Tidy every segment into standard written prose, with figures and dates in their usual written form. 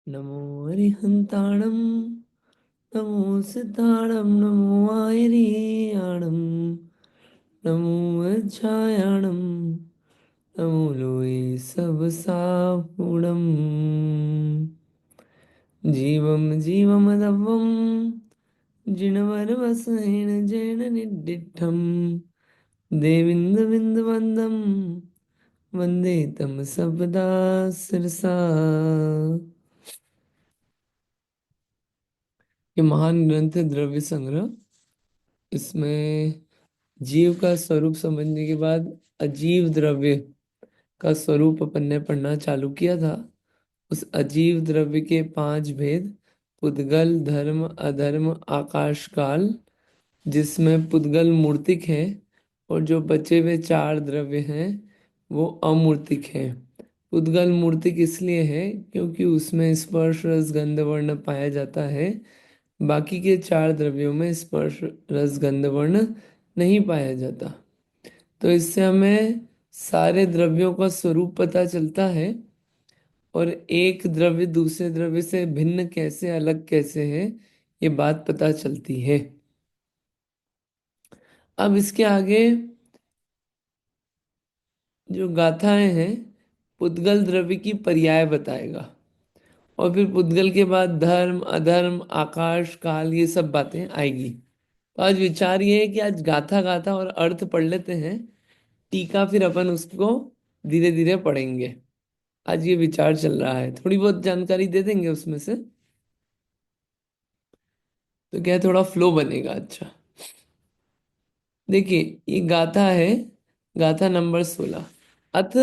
नमो हरिहन्ताणं नमो सिताणं नमो आयर्याणं नमो वज्रायाणं नमो लोये सबसाहुणम् जीवं जीवमदव्यं जिणवरवसेन जैन निर्दिष्टं देविन्दुबिन्दुवन्दं वन्दे तं सपदा सिरसा। ये महान ग्रंथ है द्रव्य संग्रह। इसमें जीव का स्वरूप समझने के बाद अजीव द्रव्य का स्वरूप अपन ने पढ़ना चालू किया था। उस अजीव द्रव्य के पांच भेद, पुद्गल, धर्म, अधर्म, आकाश, काल, जिसमें पुद्गल मूर्तिक है और जो बचे हुए चार द्रव्य हैं वो अमूर्तिक हैं। पुद्गल मूर्तिक इसलिए है क्योंकि उसमें स्पर्श रस गंध वर्ण पाया जाता है, बाकी के चार द्रव्यों में स्पर्श रस गंध वर्ण नहीं पाया जाता। तो इससे हमें सारे द्रव्यों का स्वरूप पता चलता है और एक द्रव्य दूसरे द्रव्य से भिन्न कैसे, अलग कैसे है, ये बात पता चलती है। अब इसके आगे जो गाथाएं हैं, पुद्गल द्रव्य की पर्याय बताएगा और फिर पुद्गल के बाद धर्म, अधर्म, आकाश, काल, ये सब बातें आएगी। तो आज विचार ये है कि आज गाथा गाथा और अर्थ पढ़ लेते हैं, टीका फिर अपन उसको धीरे धीरे पढ़ेंगे। आज ये विचार चल रहा है, थोड़ी बहुत जानकारी दे देंगे उसमें से, तो क्या है, थोड़ा फ्लो बनेगा। अच्छा, देखिए ये गाथा है, गाथा नंबर 16। अथ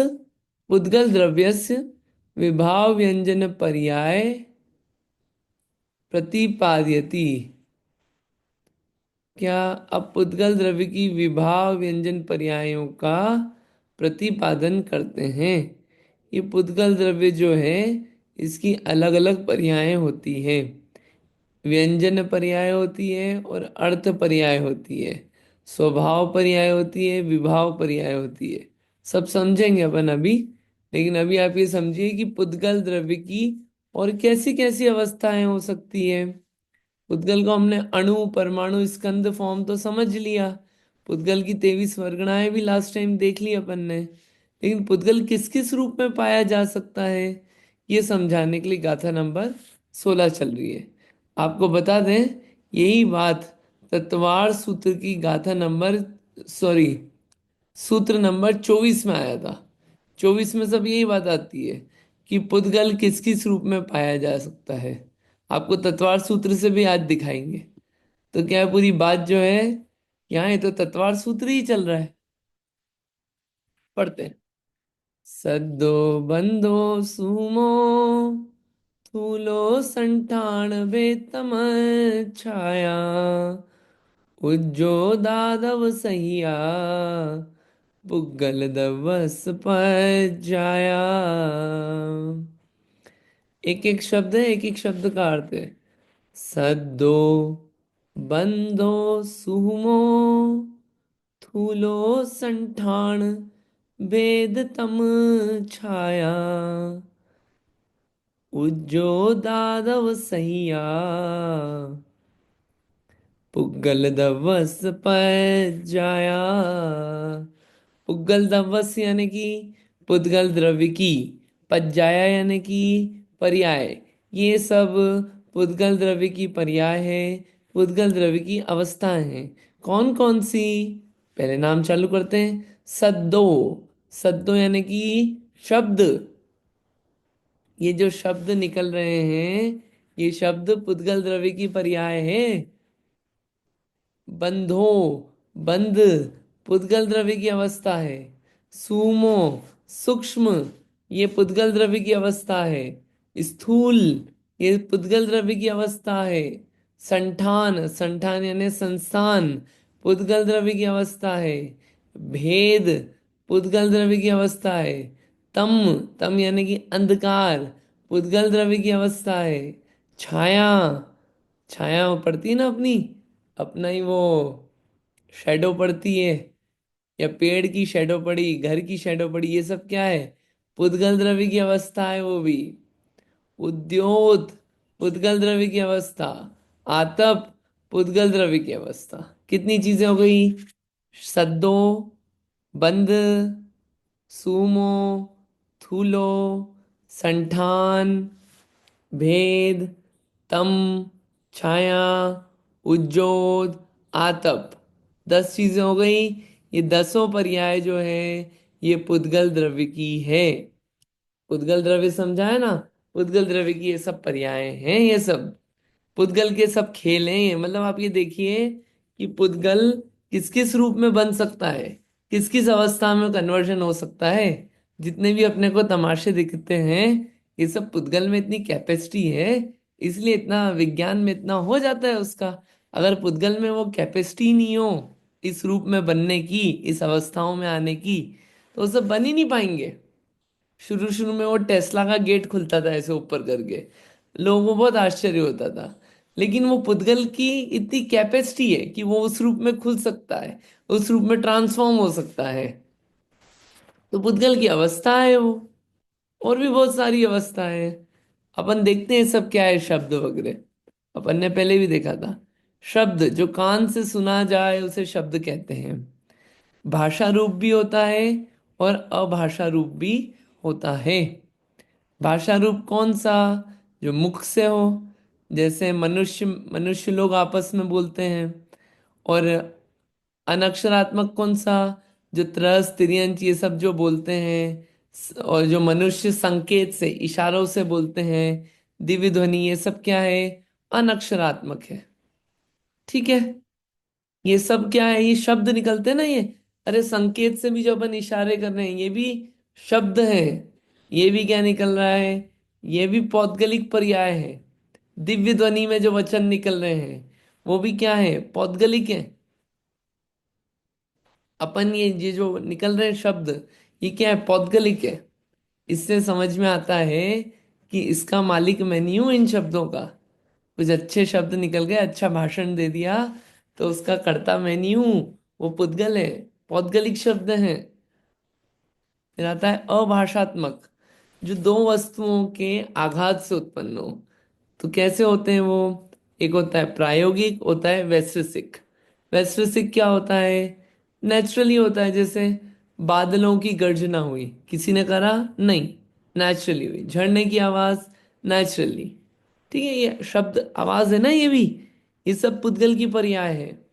पुद्गल द्रव्यस्य विभाव व्यंजन पर्याय प्रतिपाद्यति। क्या अब पुद्गल द्रव्य की विभाव व्यंजन पर्यायों का प्रतिपादन करते हैं। ये पुद्गल द्रव्य जो है इसकी अलग अलग पर्यायें होती है। व्यंजन पर्याय होती है और अर्थ पर्याय होती है, स्वभाव पर्याय होती है, विभाव पर्याय होती है। सब समझेंगे अपन अभी, लेकिन अभी आप ये समझिए कि पुद्गल द्रव्य की और कैसी कैसी अवस्थाएं हो सकती है। पुद्गल को हमने अणु, परमाणु, स्कंद फॉर्म तो समझ लिया। पुद्गल की 23 वर्गणाएं भी लास्ट टाइम देख ली अपन ने, लेकिन पुद्गल किस किस रूप में पाया जा सकता है, ये समझाने के लिए गाथा नंबर 16 चल रही है। आपको बता दें, यही बात तत्वार सूत्र की गाथा नंबर, सॉरी, सूत्र नंबर 24 में आया था। 24 में सब यही बात आती है कि पुद्गल किस किस रूप में पाया जा सकता है। आपको तत्वार सूत्र से भी आज दिखाएंगे। तो क्या है, पूरी बात जो है यहाँ, ये तो तत्वार सूत्र ही चल रहा है। पढ़ते हैं। सद्दो बंदो सुमो थूलो संठान बेतम छाया उज्जो दादव सहिया पुग्गल दवस पर जाया। एक एक शब्द है, एक एक शब्द का अर्थ है। सद्दो बंदो सुमो थूलो संठान भेद तम छाया उज्जो दादव सहिया पुग्गल दवस पर जाया। पुग्गल दवस यानी कि पुद्गल द्रव्य की, पज्जाया यानी कि पर्याय, ये सब पुद्गल द्रव्य की पर्याय है, पुद्गल द्रव्य की अवस्थाएं हैं। कौन कौन सी, पहले नाम चालू करते हैं। सद्दो, सद्दो यानी कि शब्द, ये जो शब्द निकल रहे हैं ये शब्द पुद्गल द्रव्य की पर्याय है। बंधो, बंध पुद्गल द्रव्य की अवस्था है। सूमो, सूक्ष्म, ये पुद्गल द्रव्य की अवस्था है। स्थूल, ये पुद्गल द्रव्य की अवस्था है। संठान, संठान यानी संस्थान, पुद्गल द्रव्य की अवस्था है। भेद, पुद्गल द्रव्य की अवस्था है। तम, तम यानी कि अंधकार, पुद्गल द्रव्य की अवस्था है। छाया, छाया पड़ती है ना अपनी, अपना ही वो शेडो पड़ती है, या पेड़ की शेडो पड़ी, घर की शेडो पड़ी, ये सब क्या है, पुद्गल द्रव्य की अवस्था है वो भी। उद्योत पुद्गल द्रव्य की अवस्था, आतप पुद्गल द्रव्य की अवस्था। कितनी चीजें हो गई? सद्दो, बंध, सूमो, थूलो, संठान, भेद, तम, छाया, उज्जोत, आतप। 10 चीजें हो गई। ये 10 पर्याय जो है ये पुद्गल द्रव्य की है। पुद्गल द्रव्य समझा है ना? पुद्गल द्रव्य की ये सब पर्याय हैं, ये सब पुद्गल के सब खेल हैं ये। मतलब आप ये देखिए कि पुद्गल किस किस रूप में बन सकता है, किस किस अवस्था में कन्वर्जन हो सकता है। जितने भी अपने को तमाशे दिखते हैं, ये सब पुद्गल में इतनी कैपेसिटी है, इसलिए इतना विज्ञान में इतना हो जाता है उसका। अगर पुद्गल में वो कैपेसिटी नहीं हो इस रूप में बनने की, इस अवस्थाओं में आने की, तो वो सब बन ही नहीं पाएंगे। शुरू शुरू में वो टेस्ला का गेट खुलता था ऐसे ऊपर करके, लोगों को बहुत आश्चर्य होता था। लेकिन वो पुद्गल की इतनी कैपेसिटी है कि वो उस रूप में खुल सकता है, उस रूप में ट्रांसफॉर्म हो सकता है। तो पुद्गल की अवस्था है वो। और भी बहुत सारी अवस्था है। अपन देखते हैं सब क्या है, शब्द वगैरह अपन ने पहले भी देखा था। शब्द जो कान से सुना जाए उसे शब्द कहते हैं। भाषा रूप भी होता है और अभाषा रूप भी होता है। भाषा रूप कौन सा? जो मुख से हो, जैसे मनुष्य मनुष्य लोग आपस में बोलते हैं। और अनक्षरात्मक कौन सा? जो त्रस तिर्यंच ये सब जो बोलते हैं। और जो मनुष्य संकेत से इशारों से बोलते हैं, दिव्य ध्वनि, ये सब क्या है? अनक्षरात्मक है। ठीक है। ये सब क्या है? ये शब्द निकलते हैं ना ये। अरे संकेत से भी जो अपन इशारे कर रहे हैं ये भी शब्द है। ये भी क्या निकल रहा है? ये भी पौद्गलिक पर्याय है। दिव्य ध्वनि में जो वचन निकल रहे हैं वो भी क्या है? पौद्गलिक है। अपन ये जो निकल रहे हैं शब्द, ये क्या है? पौद्गलिक है। इससे समझ में आता है कि इसका मालिक मैं नहीं हूं इन शब्दों का। कुछ अच्छे शब्द निकल गए, अच्छा भाषण दे दिया, तो उसका कर्ता मैं नहीं हूं, वो पुद्गल है। पौद्गलिक शब्द हैं। फिर आता है अभाषात्मक, जो दो वस्तुओं के आघात से उत्पन्न हो। तो कैसे होते हैं वो? एक होता है प्रायोगिक, होता है वैश्विक। वैश्विक क्या होता है? नेचुरली होता है। जैसे बादलों की गर्जना हुई, किसी ने करा नहीं, नेचुरली हुई। झरने की आवाज, नेचुरली। ठीक है, ये शब्द आवाज है ना, ये भी, ये सब पुद्गल की पर्याय है।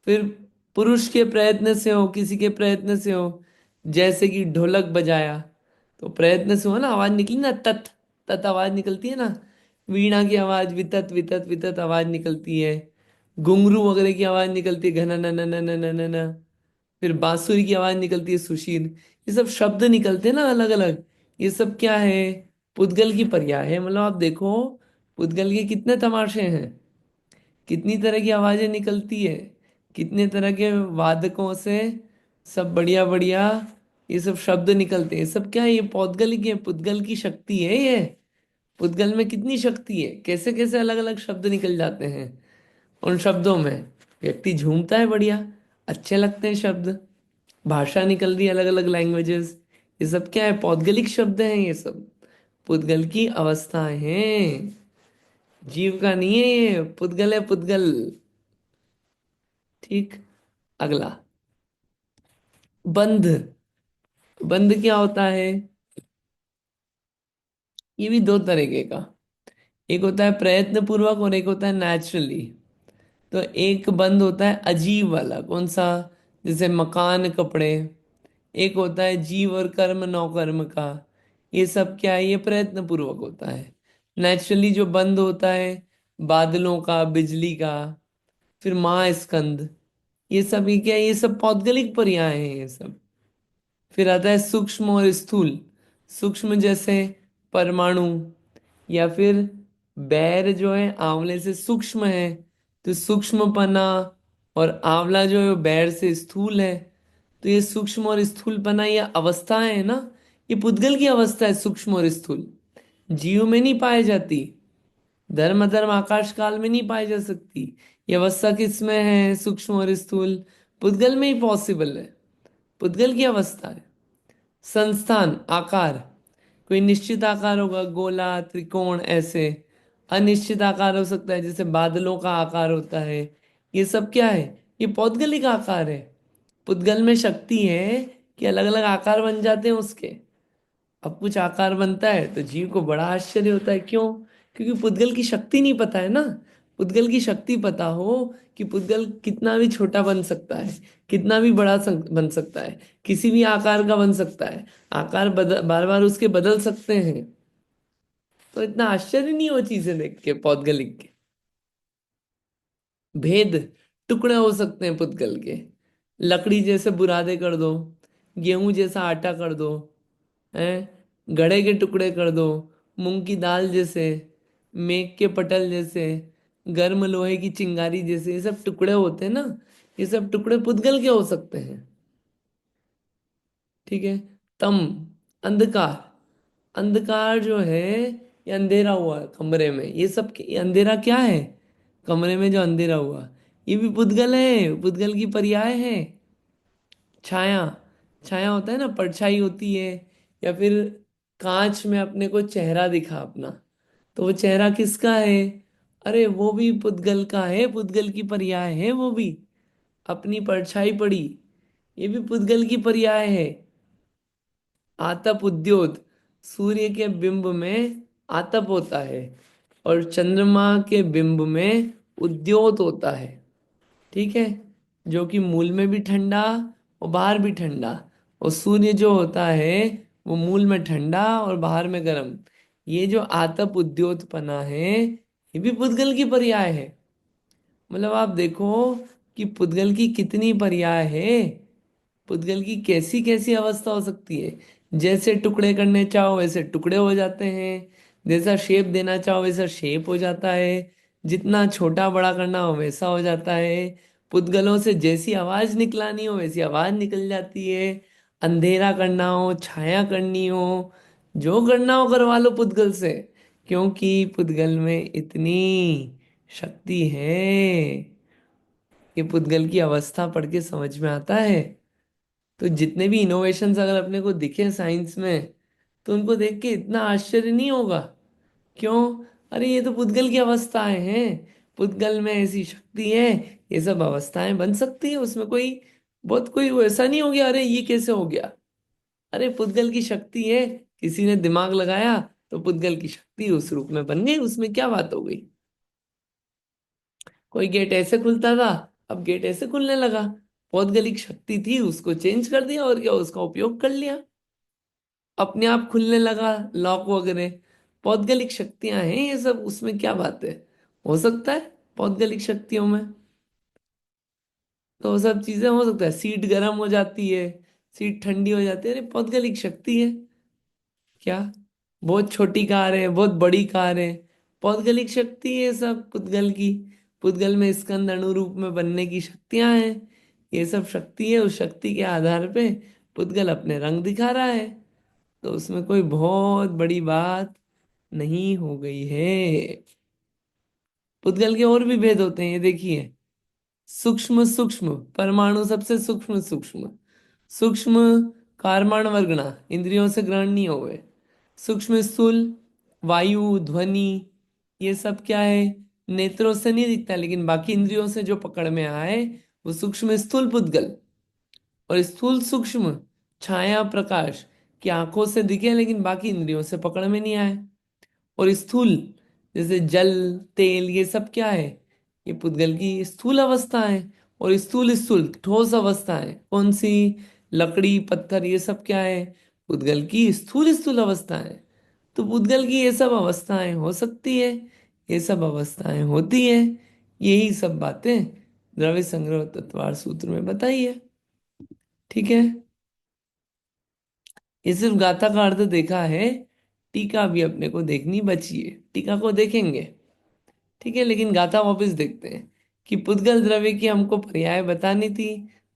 फिर पुरुष के प्रयत्न से हो, किसी के प्रयत्न से हो। जैसे कि ढोलक बजाया, तो प्रयत्न से हो ना, आवाज निकली ना, तत तत आवाज निकलती है ना। वीणा की आवाज वितत वितत वितत आवाज निकलती है। घुंघरू वगैरह की आवाज निकलती है घना न न न न न न न। फिर बांसुरी की आवाज निकलती है सुशील। ये सब शब्द निकलते हैं ना अलग अलग। ये सब क्या है? पुद्गल की पर्याय है। मतलब आप देखो, पुद्गल के कितने तमाशे हैं, कितनी तरह की आवाजें निकलती है, कितने तरह के वादकों से सब बढ़िया बढ़िया ये सब शब्द निकलते हैं। ये सब क्या है? ये पौद्गल की, पुद्गल की शक्ति है ये। पुद्गल में कितनी शक्ति है, कैसे कैसे अलग अलग शब्द निकल जाते हैं। उन शब्दों में व्यक्ति झूमता है बढ़िया, अच्छे लगते हैं शब्द। भाषा निकल रही है अलग अलग लैंग्वेजेस। ये सब क्या है? पौद्गलिक शब्द हैं ये सब। पुद्गल की अवस्थाएं हैं। जीव का नहीं है ये, पुद्गल है पुद्गल। ठीक। अगला, बंध। बंध क्या होता है? ये भी दो तरीके का। एक होता है प्रयत्न पूर्वक और एक होता है नेचुरली। तो एक बंध होता है अजीब वाला, कौन सा? जैसे मकान, कपड़े। एक होता है जीव और कर्म, नौ कर्म का। ये सब क्या है? ये प्रयत्न पूर्वक होता है। नेचुरली जो बंध होता है, बादलों का, बिजली का। फिर माँ स्कंद, ये सब ये क्या है? ये सब पौद्गलिक पर्याय हैं ये सब। फिर आता है सूक्ष्म और स्थूल। सूक्ष्म जैसे परमाणु, या फिर बैर जो है आंवले से सूक्ष्म है, तो सूक्ष्मपना। और आंवला जो है वो बैर से स्थूल है। तो ये सूक्ष्म और स्थूलपना, ये अवस्थाएं है ना, ये पुद्गल की अवस्था है, सूक्ष्म और स्थूल। जीव में नहीं पाई जाती, धर्म अधर्म आकाश काल में नहीं पाई जा सकती। ये अवस्था किस में है? सूक्ष्म और स्थूल, पुद्गल में ही पॉसिबल है। पुद्गल की अवस्था है। संस्थान, आकार, कोई निश्चित आकार होगा, गोला, त्रिकोण, ऐसे। अनिश्चित आकार हो सकता है, जैसे बादलों का आकार होता है। ये सब क्या है? ये पौद्गलिक आकार है। पुद्गल में शक्ति है कि अलग अलग आकार बन जाते हैं उसके। अब कुछ आकार बनता है तो जीव को बड़ा आश्चर्य होता है, क्यों? क्योंकि पुद्गल की शक्ति नहीं पता है ना। पुद्गल की शक्ति पता हो कि पुद्गल कितना भी छोटा बन सकता है, कितना भी बड़ा बन सकता है, किसी भी आकार का बन सकता है, आकार बदल बार बार उसके बदल सकते हैं। तो इतना आश्चर्य नहीं हो चीजें देख के पौद्गलिक के। भेद, टुकड़े हो सकते हैं पुद्गल के। लकड़ी जैसे बुरादे कर दो, गेहूं जैसा आटा कर दो, हैं, गड़े के टुकड़े कर दो, मूंग की दाल जैसे, मेघ के पटल जैसे, गर्म लोहे की चिंगारी जैसे, ये सब टुकड़े होते हैं ना। ये सब टुकड़े पुद्गल के हो सकते हैं। ठीक है। तम, अंधकार। अंधकार जो है, ये अंधेरा हुआ है कमरे में, ये सब ये अंधेरा क्या है? कमरे में जो अंधेरा हुआ, ये भी पुद्गल है, पुद्गल की पर्याय है। छाया, छाया होता है ना, परछाई होती है। या फिर कांच में अपने को चेहरा दिखा अपना, तो वो चेहरा किसका है? अरे वो भी पुद्गल का है, पुद्गल की पर्याय है वो भी। अपनी परछाई पड़ी, ये भी पुद्गल की पर्याय है। आतप उद्योत, सूर्य के बिंब में आतप होता है, और चंद्रमा के बिंब में उद्योत होता है। ठीक है। जो कि मूल में भी ठंडा और बाहर भी ठंडा। और सूर्य जो होता है वो मूल में ठंडा और बाहर में गर्म। ये जो आतप उद्योतपना है, ये भी पुद्गल की पर्याय है। मतलब आप देखो कि पुद्गल की कितनी पर्याय है। पुद्गल की कैसी कैसी अवस्था हो सकती है। जैसे टुकड़े करने चाहो वैसे टुकड़े हो जाते हैं, जैसा शेप देना चाहो वैसा शेप हो जाता है, जितना छोटा बड़ा करना हो वैसा हो जाता है। पुद्गलों से जैसी आवाज निकलानी हो वैसी आवाज निकल जाती है। अंधेरा करना हो, छाया करनी हो, जो करना हो करवा लो पुद्गल से। क्योंकि पुद्गल में इतनी शक्ति है। ये पुद्गल की अवस्था पढ़ के समझ में आता है। तो जितने भी इनोवेशंस अगर अपने को दिखे साइंस में, तो उनको देख के इतना आश्चर्य नहीं होगा। क्यों? अरे ये तो पुद्गल की अवस्थाएं हैं। पुद्गल में ऐसी शक्ति है, ये सब अवस्थाएं बन सकती है उसमें। कोई बहुत कोई ऐसा नहीं हो गया अरे ये कैसे हो गया। अरे पुद्गल की शक्ति है, किसी ने दिमाग लगाया तो पुद्गल की शक्ति उस रूप में बन गई, उसमें क्या बात हो गई। कोई गेट ऐसे खुलता था, अब गेट ऐसे खुलने लगा। पौद्गलिक शक्ति थी, उसको चेंज कर दिया और क्या, उसका उपयोग कर लिया, अपने आप खुलने लगा लॉक वगैरह। पौद्गलिक शक्तियां हैं ये सब, उसमें क्या बात है। हो सकता है पौद्गलिक शक्तियों में तो वो सब चीजें हो सकता है। सीट गर्म हो जाती है, सीट ठंडी हो जाती है, अरे पौद्गलिक शक्ति है। क्या? बहुत छोटी कार है, बहुत बड़ी कार है, पौद्गलिक शक्ति है सब पुद्गल की। पुद्गल में स्कंद अणु रूप में बनने की शक्तियां हैं। ये सब शक्ति है, उस शक्ति के आधार पे पुद्गल अपने रंग दिखा रहा है। तो उसमें कोई बहुत बड़ी बात नहीं हो गई है। पुद्गल के और भी भेद होते हैं, ये देखिए। सूक्ष्म सूक्ष्म परमाणु, सबसे सूक्ष्म सूक्ष्म। सूक्ष्म कारमाण वर्गना, इंद्रियों से ग्रहण नहीं हुए। सूक्ष्म स्थूल, वायु, ध्वनि, ये सब क्या है, नेत्रों से नहीं दिखता लेकिन बाकी इंद्रियों से जो पकड़ में आए, वो सूक्ष्म स्थूल पुद्गल। और स्थूल सूक्ष्म, छाया प्रकाश, की आंखों से दिखे लेकिन बाकी इंद्रियों से पकड़ में नहीं आए। और स्थूल, जैसे जल, तेल, ये सब क्या है, ये पुद्गल की स्थूल अवस्था है। और स्थूल स्थूल ठोस अवस्था है कौन सी, लकड़ी, पत्थर, ये सब क्या है, पुद्गल की स्थूल स्थूल अवस्था है। तो पुद्गल की ये सब अवस्थाएं हो सकती है, ये सब अवस्थाएं होती है। यही सब बातें द्रव्य संग्रह तत्वार सूत्र में बताई है। ठीक है। ये सिर्फ गाथा का अर्थ देखा है, टीका भी अपने को देखनी बची है, टीका को देखेंगे। ठीक है, लेकिन गाथा वापस देखते हैं कि पुद्गल द्रव्य की हमको पर्याय बतानी थी।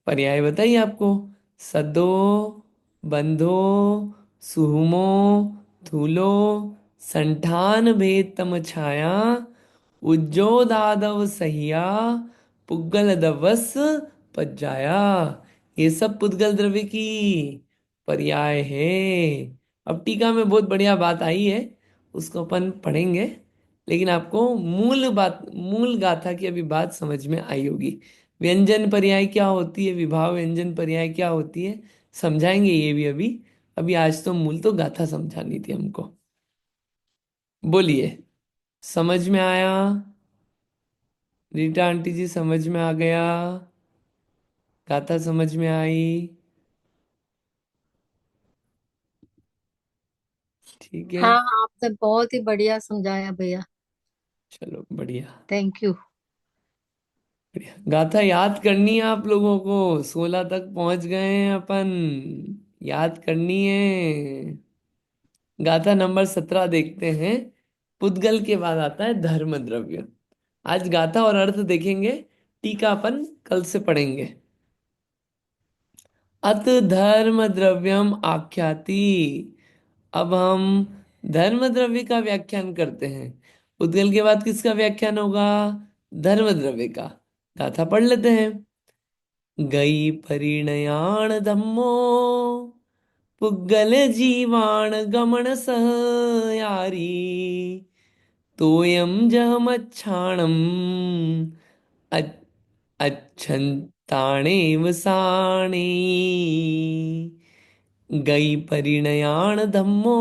पर्याय बताइए आपको। सदो, बंधो, सुहुमो, धूलो, संठान भेद तम छाया, उज्जोदादव सहिया, पुग्गल दवस पज्जाया। ये सब पुद्गल द्रव्य की पर्याय है। अब टीका में बहुत बढ़िया बात आई है, उसको अपन पढ़ेंगे। लेकिन आपको मूल बात, मूल गाथा की अभी बात समझ में आई होगी। व्यंजन पर्याय क्या होती है, विभाव व्यंजन पर्याय क्या होती है, समझाएंगे ये भी अभी। अभी आज तो मूल तो गाथा समझानी थी हमको। बोलिए, समझ में आया? रीटा आंटी जी समझ में आ गया? गाथा समझ में आई? ठीक है। हाँ हाँ, आपने बहुत ही बढ़िया समझाया भैया। चलो बढ़िया। Thank you. बढ़िया गाथा याद करनी है आप लोगों को, 16 तक पहुंच गए हैं अपन, याद करनी है। गाथा नंबर 17 देखते हैं। पुद्गल के बाद आता है धर्म द्रव्य। आज गाथा और अर्थ देखेंगे, टीका अपन कल से पढ़ेंगे। अत धर्म द्रव्यम आख्याति। अब हम धर्म द्रव्य का व्याख्यान करते हैं। पुद्गल के बाद किसका व्याख्यान होगा? धर्म द्रव्य का। गाथा पढ़ लेते हैं। गई परिणयाण धम्मो, पुग्गल जीवाण गमन सह यारी, तोयम जहमच्छाणम अच्छन्ताणेव साणे। गई परिणयाण धम्मो,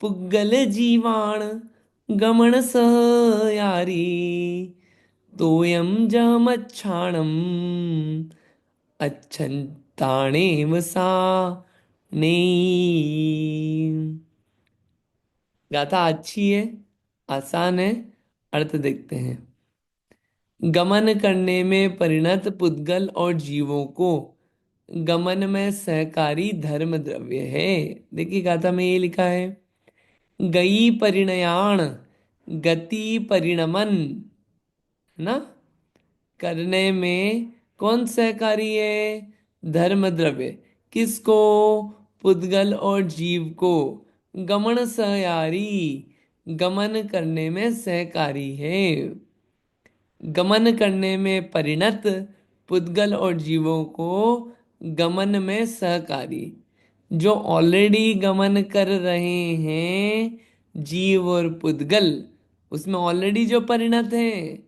पुग्गल जीवाण गमन सह यारी, तोयम जहमच्छाणम अच्छन्ताणेव साणे। गाथा अच्छी है, आसान है। अर्थ देखते हैं। गमन करने में परिणत पुद्गल और जीवों को गमन में सहकारी धर्म द्रव्य है। देखिए गाथा में ये लिखा है, गई परिणयाण, गति परिणमन, है ना, करने में कौन सहकारी है? धर्म द्रव्य। किसको? पुद्गल और जीव को। गमन सहयारी, गमन करने में सहकारी है। गमन करने में परिणत पुद्गल और जीवों को गमन में सहकारी, जो ऑलरेडी गमन कर रहे हैं, जीव और पुद्गल, उसमें ऑलरेडी जो परिणत हैं,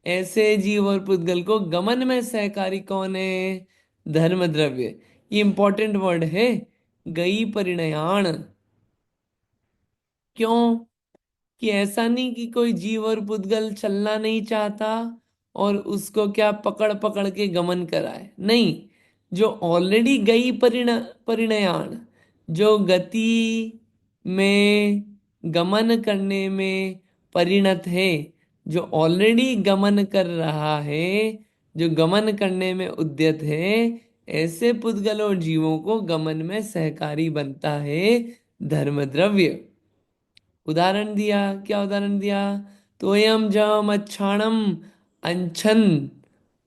ऐसे जीव और पुद्गल को गमन में सहकारी कौन है? धर्म द्रव्य। ये इंपॉर्टेंट वर्ड है, गई परिणयाण। क्यों? कि ऐसा नहीं कि कोई जीव और पुद्गल चलना नहीं चाहता और उसको क्या पकड़ पकड़ के गमन कराए, नहीं। जो ऑलरेडी गई परिणयान, जो गति में, गमन करने में परिणत है, जो ऑलरेडी गमन कर रहा है, जो गमन करने में उद्यत है, ऐसे पुद्गल और जीवों को गमन में सहकारी बनता है धर्म द्रव्य। उदाहरण दिया, क्या उदाहरण दिया? तोयम जम अच्छाणम अंछन,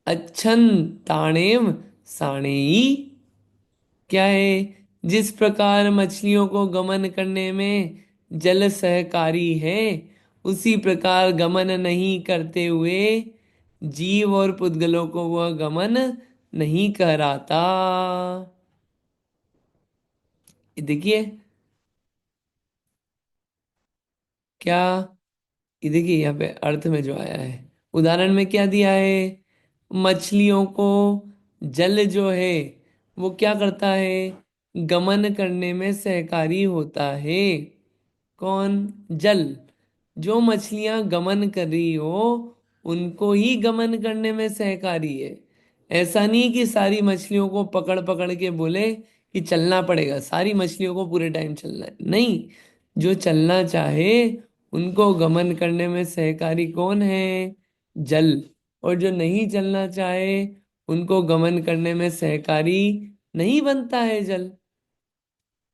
अच्छन ताणेव साणेई। क्या है? जिस प्रकार मछलियों को गमन करने में जल सहकारी है, उसी प्रकार गमन नहीं करते हुए जीव और पुद्गलों को वह गमन नहीं कराता। ये देखिए क्या, ये देखिए यहाँ पे अर्थ में जो आया है, उदाहरण में क्या दिया है? मछलियों को जल जो है वो क्या करता है? गमन करने में सहकारी होता है। कौन? जल। जो मछलियां गमन कर रही हो, उनको ही गमन करने में सहकारी है। ऐसा नहीं कि सारी मछलियों को पकड़ पकड़ के बोले कि चलना पड़ेगा, सारी मछलियों को पूरे टाइम चलना है, नहीं। जो चलना चाहे उनको गमन करने में सहकारी कौन है? जल। और जो नहीं चलना चाहे, उनको गमन करने में सहकारी नहीं बनता है जल।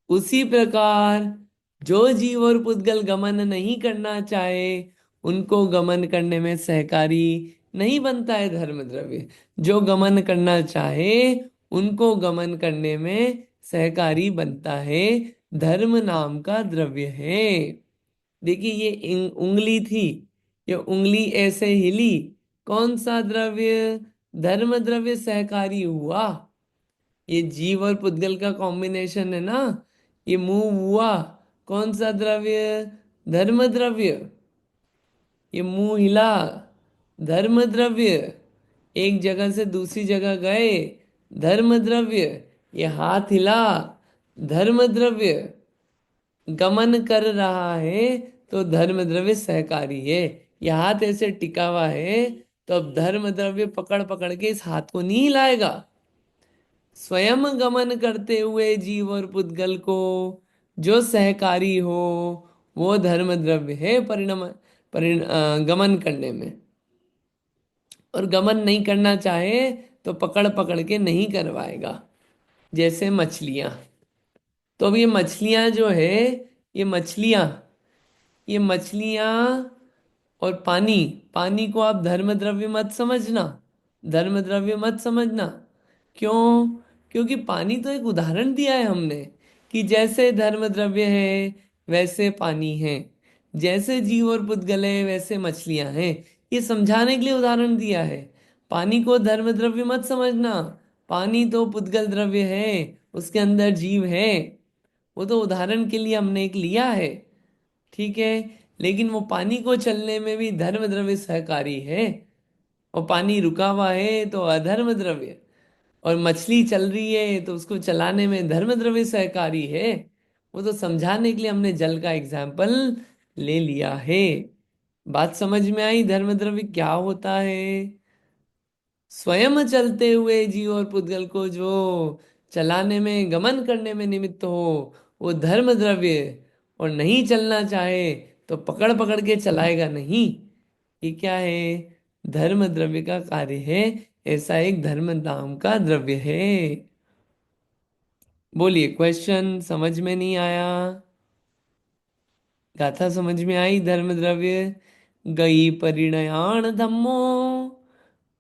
उसी प्रकार जो जीव और पुद्गल गमन नहीं करना चाहे, उनको गमन करने में सहकारी नहीं बनता है धर्म द्रव्य। जो गमन करना चाहे, उनको गमन करने में सहकारी बनता है धर्म नाम का द्रव्य है। देखिए ये उंगली थी, ये उंगली ऐसे हिली, कौन सा द्रव्य? धर्म द्रव्य सहकारी हुआ। ये जीव और पुद्गल का कॉम्बिनेशन है ना, ये मुंह हुआ कौन सा द्रव्य? धर्म द्रव्य। ये मुंह हिला, धर्म द्रव्य। एक जगह से दूसरी जगह गए, धर्म द्रव्य। ये हाथ हिला, धर्म द्रव्य। गमन कर रहा है तो धर्म द्रव्य सहकारी है। ये हाथ ऐसे टिका हुआ है तो अब धर्म द्रव्य पकड़ पकड़ के इस हाथ को नहीं हिलाएगा। स्वयं गमन करते हुए जीव और पुद्गल को जो सहकारी हो, वो धर्म द्रव्य है गमन करने में। और गमन नहीं करना चाहे तो पकड़ पकड़ के नहीं करवाएगा। जैसे मछलियां। तो अब ये मछलियां जो है, ये मछलियां ये मछलियां और पानी, पानी को आप धर्म द्रव्य मत समझना, धर्म द्रव्य मत समझना। क्यों? क्योंकि पानी तो एक उदाहरण दिया है हमने कि जैसे धर्म द्रव्य है वैसे पानी है, जैसे जीव और पुद्गल है वैसे मछलियां हैं। ये समझाने के लिए उदाहरण दिया है। पानी को धर्म द्रव्य मत समझना। पानी तो पुद्गल द्रव्य है, उसके अंदर जीव है। वो तो उदाहरण के लिए हमने एक लिया है, ठीक है। लेकिन वो पानी को चलने में भी धर्म द्रव्य सहकारी है। और पानी रुका हुआ है तो अधर्म द्रव्य। और मछली चल रही है तो उसको चलाने में धर्म द्रव्य सहकारी है। वो तो समझाने के लिए हमने जल का एग्जाम्पल ले लिया है। बात समझ में आई? धर्म द्रव्य क्या होता है? स्वयं चलते हुए जीव और पुद्गल को जो चलाने में, गमन करने में निमित्त हो, वो धर्म द्रव्य। और नहीं चलना चाहे तो पकड़ पकड़ के चलाएगा नहीं। ये क्या है? धर्म द्रव्य का कार्य है। ऐसा एक धर्म नाम का द्रव्य है। बोलिए, क्वेश्चन समझ में नहीं आया? गाथा समझ में आई? धर्म द्रव्य गई परिणयान धम्मो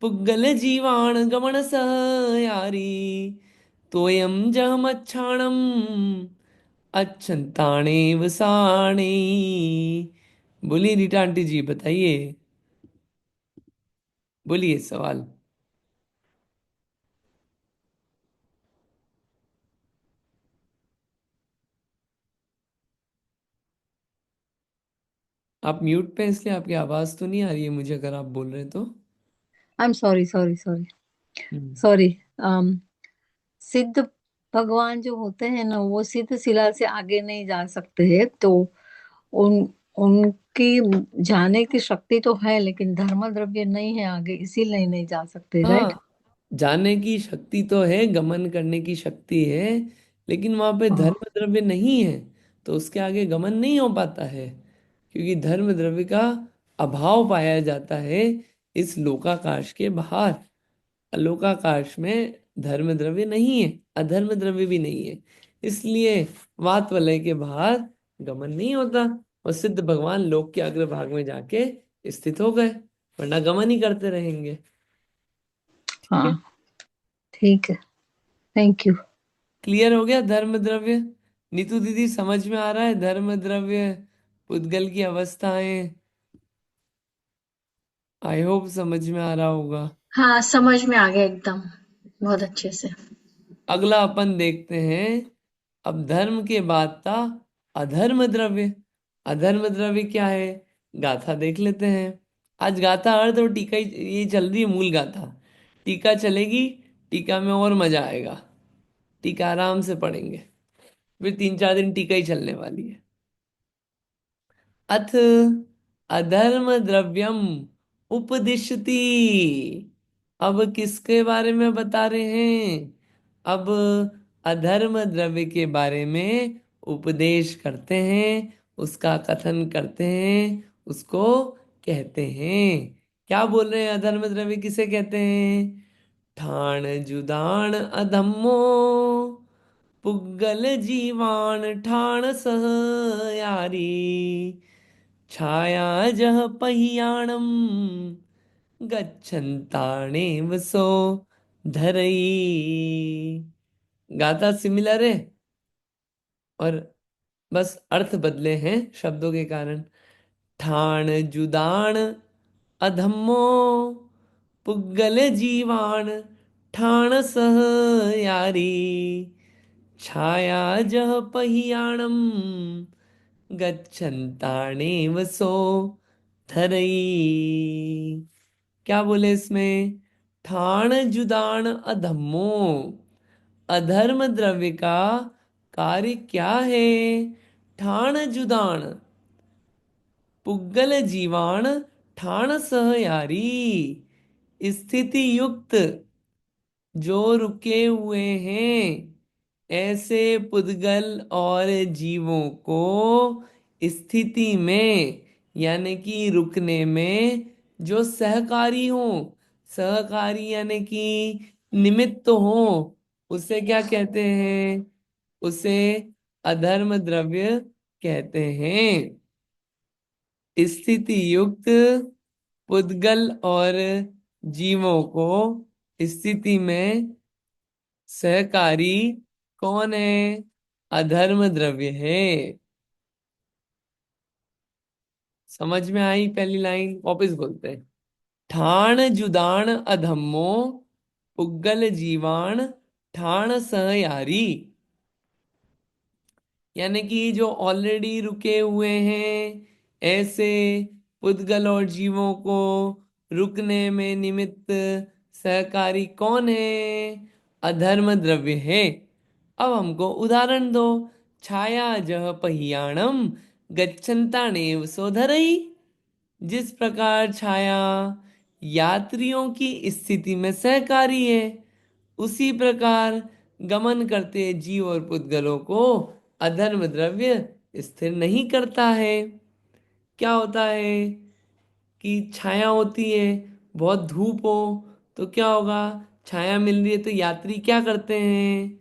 पुग्गल जीवाण गमन सहयारी तोयम जहमच्छाणम अच्छंताणे वसाणे। बोलिए रीटा आंटी जी, बताइए। बोलिए सवाल। आप म्यूट पे हैं, इसलिए आपकी आवाज तो नहीं आ रही है मुझे, अगर आप बोल रहे हैं तो। I am sorry sorry sorry hmm. Sorry. सिद्ध भगवान जो होते हैं ना, वो सिद्ध शिला से आगे नहीं जा सकते हैं। तो उन उनकी जाने की शक्ति तो है, लेकिन धर्म द्रव्य नहीं है आगे, इसीलिए नहीं जा सकते, हाँ, राइट? जाने की शक्ति तो है, गमन करने की शक्ति है, लेकिन वहां पे धर्म द्रव्य नहीं है तो उसके आगे गमन नहीं हो पाता है। क्योंकि धर्म द्रव्य का अभाव पाया जाता है इस लोकाकाश के बाहर। लोकाकाश में धर्म द्रव्य नहीं है, अधर्म द्रव्य भी नहीं है। इसलिए वात वलय के बाहर गमन नहीं होता। और सिद्ध भगवान लोक के अग्रभाग में जाके स्थित हो गए, वरना गमन ही करते रहेंगे। ठीक है। हाँ, ठीक है। Thank you. क्लियर हो गया धर्म द्रव्य? नीतू दीदी, समझ में आ रहा है धर्म द्रव्य, पुद्गल की अवस्थाएं? आई होप समझ में आ रहा होगा। हाँ, समझ में आ गया एकदम, बहुत अच्छे से। अगला अपन देखते हैं। अब धर्म के बाद था अधर्म द्रव्य। अधर्म द्रव्य क्या है? गाथा देख लेते हैं। आज गाथा अर्थ और टीका ये चल रही है, मूल गाथा। टीका चलेगी, टीका में और मजा आएगा। टीका आराम से पढ़ेंगे, फिर 3-4 दिन टीका ही चलने वाली है। अथ अधर्म द्रव्यम उपदिशति। अब किसके बारे में बता रहे हैं? अब अधर्म द्रव्य के बारे में उपदेश करते हैं, उसका कथन करते हैं, उसको कहते हैं। क्या बोल रहे हैं? अधर्म द्रव्य किसे कहते हैं? ठाण जुदान अधम्मो पुग्गल जीवान ठाण सह यारी छाया जह पहियाणम गच्छन्तानेव सो धरई। गाथा सिमिलर है, और बस अर्थ बदले हैं शब्दों के कारण। ठाण जुदान अधम्मो पुग्गल जीवान ठाण सह यारी छाया जह पहियाणम गच्छन्तानेव सो धरई। क्या बोले इसमें? ठाण जुदान अधम्मो, अधर्म द्रव्य का कार्य क्या है? ठाण जुदान, पुग्गल जीवाण, ठाण सह यारी, स्थिति युक्त, जो रुके हुए हैं ऐसे पुद्गल और जीवों को स्थिति में, यानी कि रुकने में, जो सहकारी हो। सहकारी यानी कि निमित्त हो, उसे क्या कहते हैं? उसे अधर्म द्रव्य कहते हैं। स्थिति युक्त पुद्गल और जीवों को स्थिति में सहकारी कौन है? अधर्म द्रव्य है। समझ में आई पहली लाइन? वापस बोलते हैं। ठाण जुदान अधम्मो, पुग्गल जीवान, ठाण सह यारी। यानी कि जो ऑलरेडी रुके हुए हैं ऐसे पुद्गल और जीवों को रुकने में निमित्त सहकारी कौन है? अधर्म द्रव्य है। अब हमको उदाहरण दो। छाया जह पहियाणम गच्छन्तानेव सोधरई। जिस प्रकार छाया यात्रियों की स्थिति में सहकारी है, उसी प्रकार गमन करते जीव और पुद्गलों को अधर्म द्रव्य स्थिर नहीं करता है। क्या होता है कि छाया होती है, बहुत धूप हो तो क्या होगा? छाया मिल रही है तो यात्री क्या करते हैं?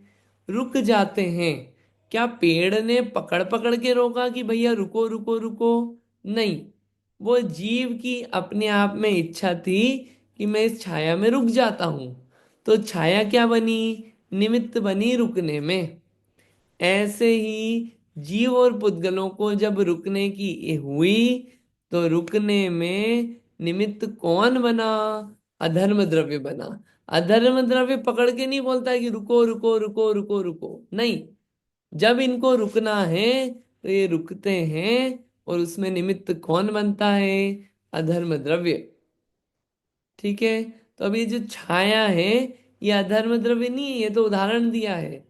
रुक जाते हैं। क्या पेड़ ने पकड़ पकड़ के रोका कि भैया रुको रुको रुको? नहीं, वो जीव की अपने आप में इच्छा थी कि मैं इस छाया में रुक जाता हूं। तो छाया क्या बनी? निमित्त बनी रुकने में। ऐसे ही जीव और पुद्गलों को जब रुकने की हुई तो रुकने में निमित्त कौन बना? अधर्म द्रव्य बना। अधर्म द्रव्य पकड़ के नहीं बोलता है कि रुको रुको रुको रुको रुको, नहीं। जब इनको रुकना है तो ये रुकते हैं, और उसमें निमित्त कौन बनता है? अधर्म द्रव्य। ठीक है। तो अब ये जो छाया है, ये अधर्म द्रव्य नहीं है, ये तो उदाहरण दिया है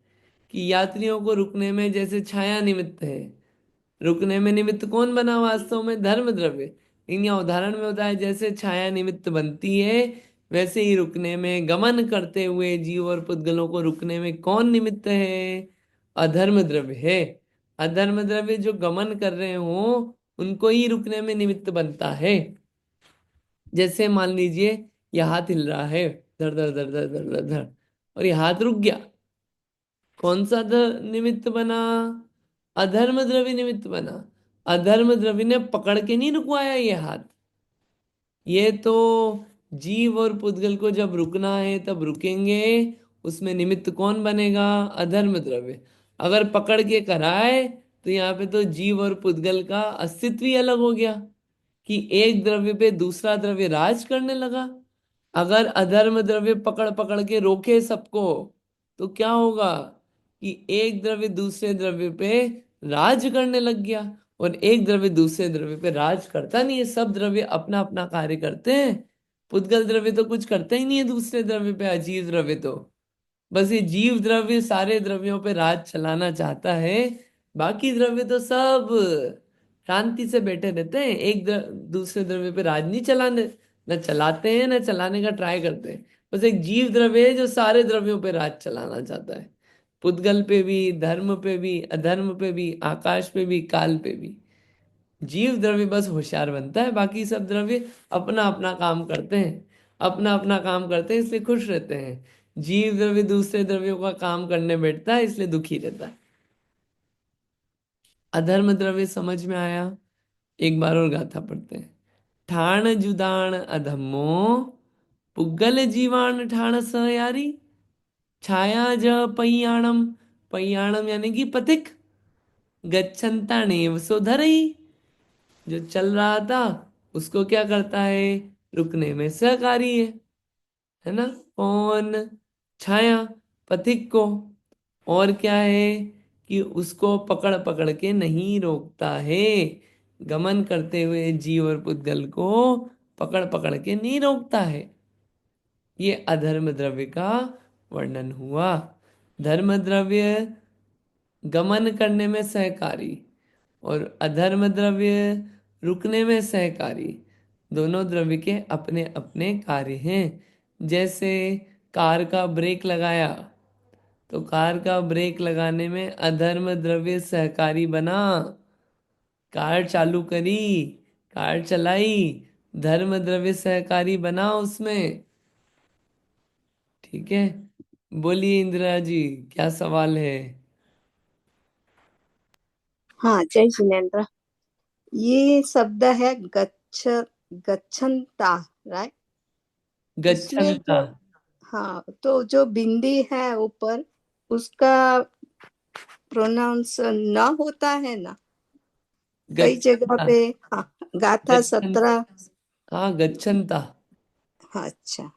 कि यात्रियों को रुकने में जैसे छाया निमित्त है, रुकने में निमित्त कौन बना वास्तव में? धर्म द्रव्य। लेकिन यहाँ उदाहरण में होता है जैसे छाया निमित्त बनती है, वैसे ही रुकने में, गमन करते हुए जीव और पुद्गलों को रुकने में कौन निमित्त है? अधर्म द्रव्य है। अधर्म द्रव्य जो गमन कर रहे हो उनको ही रुकने में निमित्त बनता है। जैसे मान लीजिए ये हाथ हिल रहा है, धड़ धड़ धड़ धड़ धड़ धड़ धड़, और ये हाथ रुक गया। कौन सा निमित्त बना? अधर्म द्रव्य निमित्त बना। अधर्म द्रव्य ने पकड़ के नहीं रुकवाया ये हाथ। ये तो जीव और पुद्गल को जब रुकना है तब रुकेंगे, उसमें निमित्त कौन बनेगा? अधर्म द्रव्य। अगर पकड़ के कराए तो यहाँ पे तो जीव और पुद्गल का अस्तित्व ही अलग हो गया कि एक द्रव्य पे दूसरा द्रव्य राज करने लगा। अगर अधर्म द्रव्य पकड़ पकड़ के रोके सबको तो क्या होगा कि एक द्रव्य दूसरे द्रव्य पे राज करने लग गया, और एक द्रव्य दूसरे द्रव्य पे राज करता नहीं है। सब द्रव्य अपना अपना कार्य करते हैं। पुद्गल द्रव्य तो कुछ करता ही नहीं है दूसरे द्रव्य पे। अजीव द्रव्य तो बस ये जीव द्रव्य सारे द्रव्यों पे राज चलाना चाहता है। बाकी द्रव्य तो सब शांति से बैठे रहते हैं, एक दूसरे द्रव्य पे राज नहीं चलाने, न चलाते हैं न चलाने का ट्राई करते हैं। बस एक जीव द्रव्य है जो सारे द्रव्यों पे राज चलाना चाहता है। पुद्गल पे भी, धर्म पे भी, अधर्म पे भी, आकाश पे भी, काल पे भी। जीव द्रव्य बस होशियार बनता है, बाकी सब द्रव्य अपना अपना काम करते हैं। अपना अपना काम करते हैं इसलिए खुश रहते हैं। जीव द्रव्य दूसरे द्रव्यों का काम करने बैठता है इसलिए दुखी रहता है। अधर्म द्रव्य समझ में आया? एक बार और गाथा पढ़ते हैं। ठाण जुदान अधम्मो, पुग्गल जीवान ठाण सह यारी। छाया ज पय्याणम, पय्याणम यानी कि पथिक, गच्छन्ता नेव सोधरई। जो चल रहा था उसको क्या करता है? रुकने में सहकारी है ना? कौन? छाया, पथिक को। और क्या है कि उसको पकड़ पकड़ के नहीं रोकता है। गमन करते हुए जीव और पुद्गल को पकड़ पकड़ के नहीं रोकता है। ये अधर्म द्रव्य का वर्णन हुआ। धर्म द्रव्य गमन करने में सहकारी और अधर्म द्रव्य रुकने में सहकारी। दोनों द्रव्य के अपने अपने कार्य हैं। जैसे कार का ब्रेक लगाया, तो कार का ब्रेक लगाने में अधर्म द्रव्य सहकारी बना, कार चालू करी, कार चलाई, धर्म द्रव्य सहकारी बना उसमें। ठीक है, बोलिए इंदिरा जी, क्या सवाल है? हाँ, जय जिनेन्द्र। ये शब्द है गच्छन्ता, राइट? उसमें गच्छन्ता। जो, हाँ, तो जो बिंदी है ऊपर, उसका प्रोनाउंस न होता है ना कई जगह गच्छन्ता। पे। हाँ, गाथा गच्छन 17। हाँ, गच्छन्ता। हाँ, अच्छा।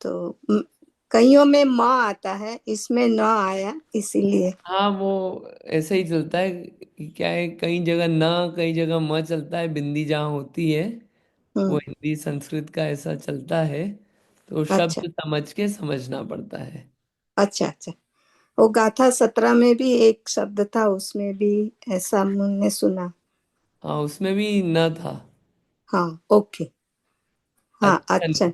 तो कईयों में म आता है, इसमें न आया, इसीलिए। हाँ, वो ऐसे ही चलता है कि क्या है, कई जगह ना, कई जगह म चलता है, बिंदी जहाँ होती है। वो हम्म। हिंदी संस्कृत का ऐसा चलता है, तो अच्छा, शब्द समझ के समझना पड़ता है। अच्छा, अच्छा। वो गाथा 17 में भी एक शब्द था, उसमें भी ऐसा मैंने सुना। हाँ, उसमें भी न था। हाँ, ओके। हाँ, अच्छन। अच्छा।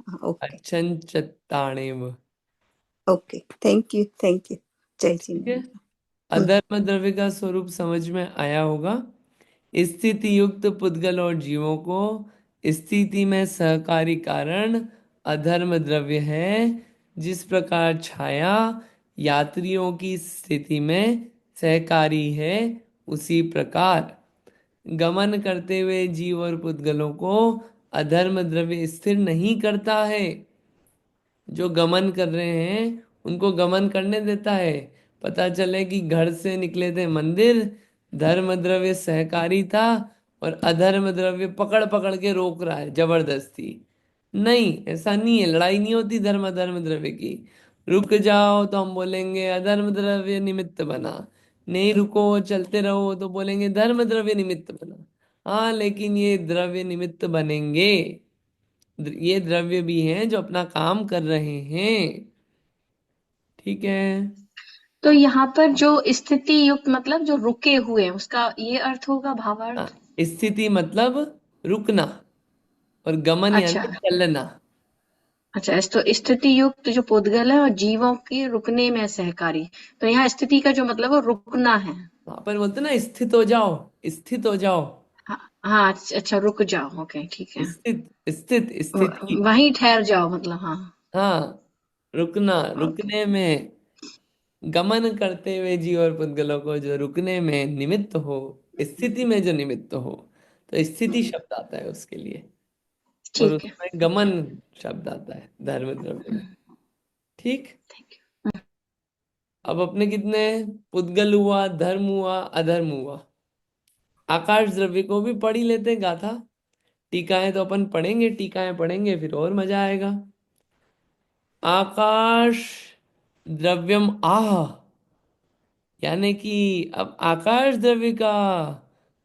हाँ, ओके। अच्छन चत्ताणेव। Okay, thank you, thank you. जय ठीक है। जिनेन्द्र। हम्म। अधर्म द्रव्य का स्वरूप समझ में आया होगा। स्थिति युक्त पुद्गल और जीवों को स्थिति में सहकारी कारण अधर्म द्रव्य है। जिस प्रकार छाया यात्रियों की स्थिति में सहकारी है, उसी प्रकार गमन करते हुए जीव और पुद्गलों को अधर्म द्रव्य स्थिर नहीं करता है। जो गमन कर रहे हैं उनको गमन करने देता है। पता चले कि घर से निकले थे मंदिर, धर्म द्रव्य सहकारी था और अधर्म द्रव्य पकड़ पकड़ के रोक रहा है जबरदस्ती। नहीं, ऐसा नहीं है, लड़ाई नहीं होती धर्म अधर्म द्रव्य की। रुक जाओ तो हम बोलेंगे अधर्म द्रव्य निमित्त बना, नहीं रुको चलते रहो तो बोलेंगे धर्म द्रव्य निमित्त बना। हाँ, लेकिन ये द्रव्य निमित्त बनेंगे। ये द्रव्य भी हैं जो अपना काम कर रहे हैं। ठीक है। तो यहाँ पर जो स्थिति युक्त मतलब जो रुके हुए हैं, उसका ये अर्थ होगा, हाँ, भावार्थ। स्थिति मतलब रुकना, और गमन अच्छा, यानी चलना। अच्छा। तो स्थिति युक्त जो पुद्गल है और जीवों के रुकने में सहकारी। तो यहाँ स्थिति का जो मतलब वो रुकना है। वहां पर बोलते ना, स्थित हो जाओ, स्थित हो जाओ। हाँ, हाँ, अच्छा, रुक जाओ, ओके, ठीक है। स्थित, स्थित, स्थिति। वहीं ठहर जाओ मतलब, हाँ। हाँ, रुकना, ओके। रुकने में। गमन करते हुए जीव और पुद्गलों को जो रुकने में निमित्त हो, स्थिति में जो निमित्त हो, तो स्थिति शब्द आता है उसके लिए। और ठीक है। उसमें गमन शब्द आता है धर्म द्रव्य में। ठीक। थैंक अब अपने कितने? पुद्गल हुआ, धर्म हुआ, अधर्म हुआ। आकाश द्रव्य को भी पढ़ ही लेते हैं गाथा। टीकाएं तो अपन पढ़ेंगे, टीकाएं पढ़ेंगे फिर और मजा आएगा। आकाश द्रव्यम आह, यानी कि अब आकाश द्रव्य का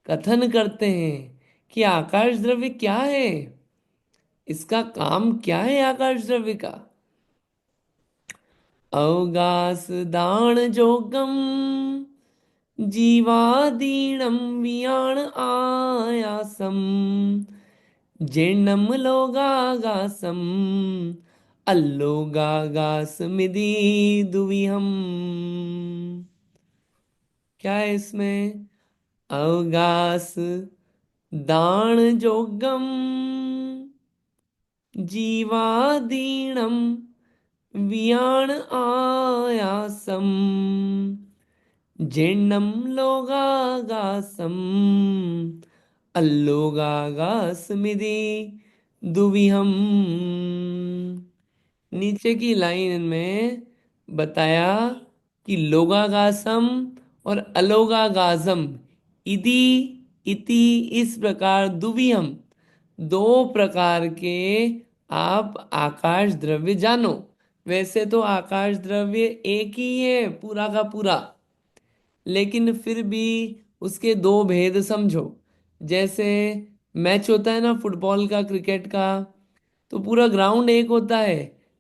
कथन करते हैं कि आकाश द्रव्य क्या है, इसका काम क्या है आकाश द्रव्य का। अवगास दान जोगम जीवादीणं वियाण आयासम जीर्णम लोगागासम अल्लोगागासमिति दुविहम। क्या है इसमें? अवगास दान जोगम जीवादीणम वियाण आयासम जीर्णम लोगागासम अल्लोगागासमिति दुविहम। नीचे की लाइन में बताया कि लोगागासम और अलोगागासम, इति, इति, इस प्रकार दुविहम, दो प्रकार के आप आकाश द्रव्य जानो। वैसे तो आकाश द्रव्य एक ही है पूरा का पूरा, लेकिन फिर भी उसके दो भेद समझो। जैसे मैच होता है ना फुटबॉल का, क्रिकेट का, तो पूरा ग्राउंड एक होता है,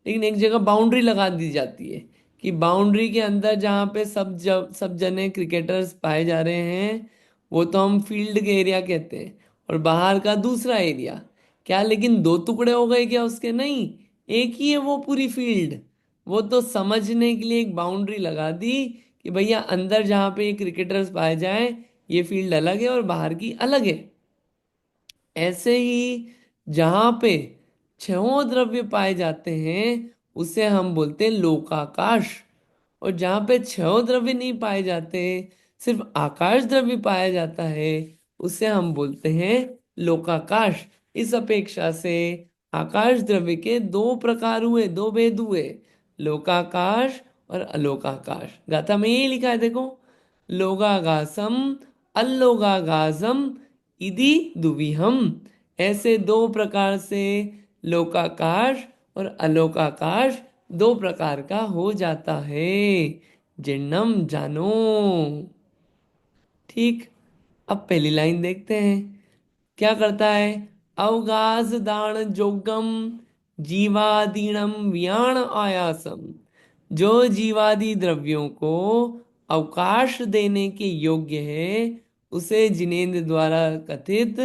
लेकिन एक जगह बाउंड्री लगा दी जाती है कि बाउंड्री के अंदर जहाँ पे सब जने क्रिकेटर्स पाए जा रहे हैं, वो तो हम फील्ड के एरिया कहते हैं, और बाहर का दूसरा एरिया। क्या लेकिन दो टुकड़े हो गए क्या उसके? नहीं, एक ही है वो पूरी फील्ड। वो तो समझने के लिए एक बाउंड्री लगा दी कि भैया अंदर जहाँ पे ये क्रिकेटर्स पाए जाएं, ये फील्ड अलग है और बाहर की अलग है। ऐसे ही जहां पे छहों द्रव्य पाए जाते हैं, उसे हम बोलते हैं लोकाकाश। और जहां पे छह द्रव्य नहीं पाए जाते, सिर्फ आकाश द्रव्य पाया जाता है, उसे हम बोलते हैं लोकाकाश। इस अपेक्षा से आकाश द्रव्य के दो प्रकार हुए, दो भेद हुए, लोकाकाश और अलोकाकाश। गाथा में यही लिखा है देखो, लोगागासम अल्लोगागासम इति दुविहम। ऐसे दो प्रकार से लोकाकाश और अलोकाकाश दो प्रकार का हो जाता है। जिन्नम जानो। ठीक। अब पहली लाइन देखते हैं, क्या करता है? अवगास दान जोगम जीवादीणम व्याण आयासम। जो जीवादि द्रव्यों को अवकाश देने के योग्य है, उसे जिनेन्द्र द्वारा कथित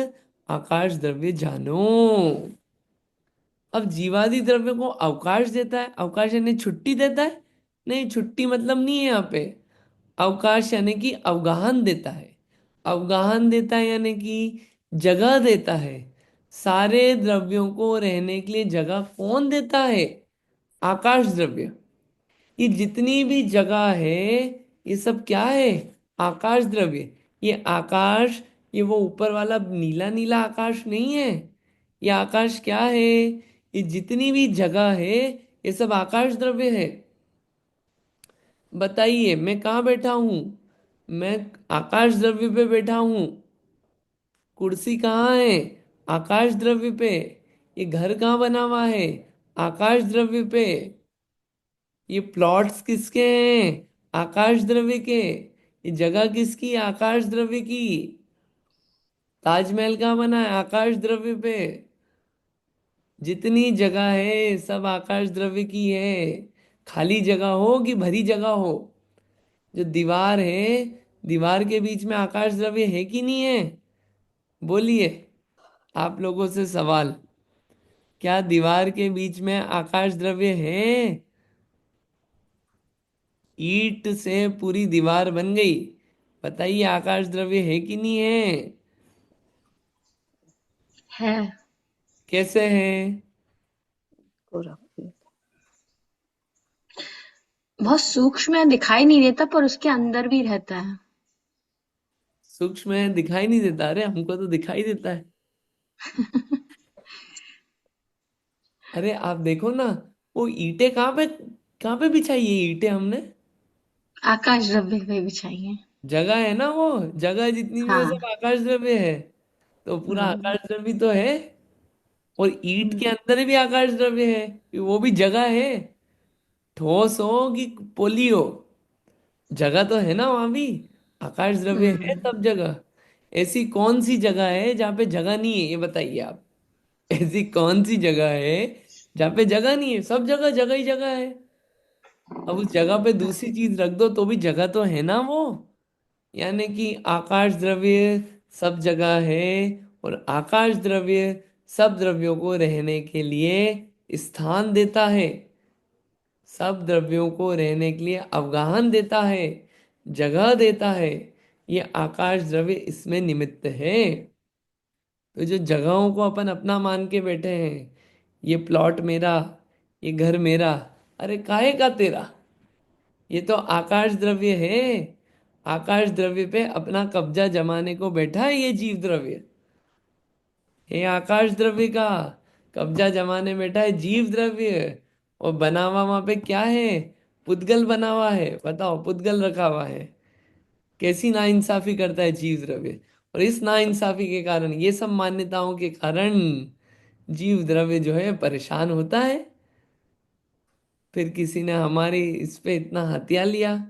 आकाश द्रव्य जानो। अब जीवादि द्रव्य को अवकाश देता है, अवकाश यानी छुट्टी देता है? नहीं, छुट्टी मतलब नहीं है यहाँ पे। अवकाश यानी कि अवगाहन देता है। अवगाहन देता है यानी कि जगह देता है। सारे द्रव्यों को रहने के लिए जगह कौन देता है? आकाश द्रव्य। ये जितनी भी जगह है, ये सब क्या है? आकाश द्रव्य। ये आकाश, ये वो ऊपर वाला नीला नीला आकाश नहीं है। ये आकाश क्या है? ये जितनी भी जगह है, ये सब आकाश द्रव्य है। बताइए, मैं कहाँ बैठा हूं? मैं आकाश द्रव्य पे बैठा हूं। कुर्सी कहाँ है? आकाश द्रव्य पे। ये घर कहाँ बना हुआ है? आकाश द्रव्य पे। ये प्लॉट्स किसके हैं? आकाश द्रव्य के। ये जगह किसकी? आकाश द्रव्य की। ताजमहल कहाँ बना है? आकाश द्रव्य पे। जितनी जगह है सब आकाश द्रव्य की है। खाली जगह हो कि भरी जगह हो, जो दीवार है, दीवार के बीच में आकाश द्रव्य है कि नहीं है? बोलिए, आप लोगों से सवाल, क्या दीवार के बीच में आकाश द्रव्य है? ईंट से पूरी दीवार बन गई, बताइए आकाश द्रव्य है कि नहीं है? है। कैसे है? पूरा बहुत सूक्ष्म है, दिखाई नहीं देता, पर उसके अंदर भी रहता है। सूक्ष्म है, दिखाई नहीं देता? अरे हमको तो दिखाई देता है। अरे आप देखो ना, वो ईंटें कहाँ पे बिछाई है ईंटें हमने? आकाश द्रव्य पे बिछाई है। जगह है ना, वो जगह जितनी भी वो हाँ। सब आकाश द्रव्य है। तो पूरा हम्म। आकाश द्रव्य तो है। और ईंट के अंदर भी आकाश द्रव्य है, वो भी जगह है। ठोस हो कि पोली हो, जगह तो है ना वहां भी। आकाश द्रव्य है हम्म। सब जगह। ऐसी कौन सी जगह है जहाँ पे जगह नहीं है, ये बताइए आप। ऐसी कौन सी जगह है जहाँ पे जगह नहीं है? सब जगह जगह ही जगह है। अब उस जगह पे दूसरी चीज रख दो तो भी जगह तो है ना वो। यानी कि आकाश द्रव्य सब जगह है, और आकाश द्रव्य सब द्रव्यों को रहने के लिए स्थान देता है। सब द्रव्यों को रहने के लिए अवगाहन देता है, जगह देता है। ये आकाश द्रव्य इसमें निमित्त है। तो जो जगहों को अपन अपना मान के बैठे हैं, ये प्लॉट मेरा, ये घर मेरा, अरे काहे का तेरा? ये तो आकाश द्रव्य है। आकाश द्रव्य पे अपना कब्जा जमाने को बैठा है ये जीव द्रव्य। ये आकाश द्रव्य का कब्जा जमाने बैठा है जीव द्रव्य। और बना हुआ वहां पे क्या है? पुद्गल बना हुआ है। बताओ, पुद्गल रखा हुआ है। कैसी नाइंसाफी करता है जीव द्रव्य। और इस नाइंसाफी के कारण, ये सब मान्यताओं के कारण जीव द्रव्य जो है परेशान होता है। फिर किसी ने हमारी इस पे इतना हत्या लिया,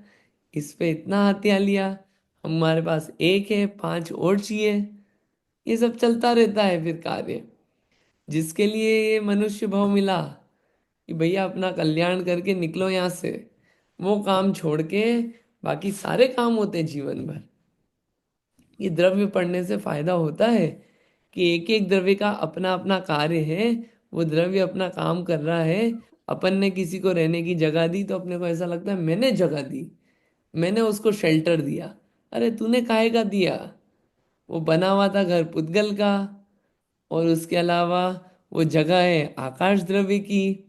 इस पे इतना हत्या लिया, हमारे पास एक है, पांच और चाहिए। ये सब चलता रहता है फिर कार्य। जिसके लिए ये मनुष्य भाव मिला कि भैया अपना कल्याण करके निकलो यहाँ से, वो काम छोड़ के बाकी सारे काम होते हैं जीवन भर। ये द्रव्य पढ़ने से फायदा होता है कि एक एक द्रव्य का अपना अपना कार्य है। वो द्रव्य अपना काम कर रहा है। अपन ने किसी को रहने की जगह दी तो अपने को ऐसा लगता है मैंने जगह दी, मैंने उसको शेल्टर दिया। अरे तूने काहे का दिया? वो बना हुआ था घर पुद्गल का, और उसके अलावा वो जगह है आकाश द्रव्य की।